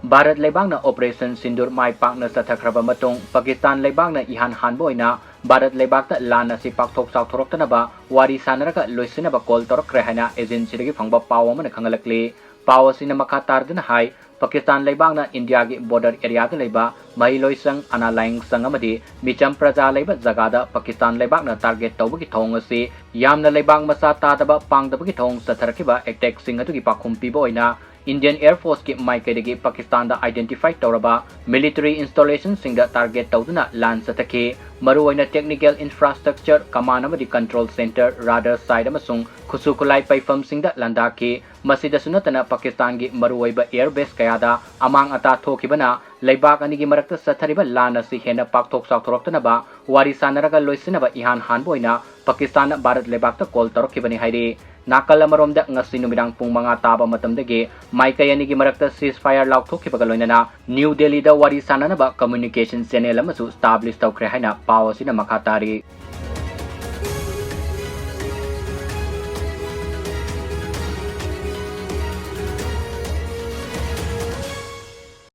Bharat Leibakta Operation Sindur Mai Pakna Sathakraba Matung Pakistan Leibakta EHAN HANBA OINA Bharat Leibakta Lana si PAKTHOK CHAOTHORAKTANA Wari Sanaraga Loisinnaba call Tourakhre haina agency phangba paw amana khangalakli paw asina makha tarduna hai Pakistan Leibakta India gi border area da leiba Mahiloisang Analang Sangamadi Micham Praja leiba Zagada Pakistan Leibakta target tawbagi thong asi yamna leibang masa tadaba pangdabagi thong satharakiba attack sing atugi pakhum piba oina Indian Air Force ki maikadagi Pakistan da identify tawraba military installation singda target tawduna land sathaki maru oina technical infrastructure command amadi control center radar side amasung khusukulai paifam singda landaki masida sunatana Pakistan gi maru oiba airbase kayada amang ata thokibana leibak anigi marakta sathariba land asi hena pakthok chauthoraktana ba Wari Sanaraga Loisinnaba EHAN HANBA OINA Pakistan Bharat Leibakta call torokibani hairi nakal amaromda ngasi numidang pung mga taba matamdagi maikayanigi marakta ceasefire laukthokhibaga loinana New Delhi da Wari Sanaraga communication channel amasu establish tawkhre haina paw asina makhatari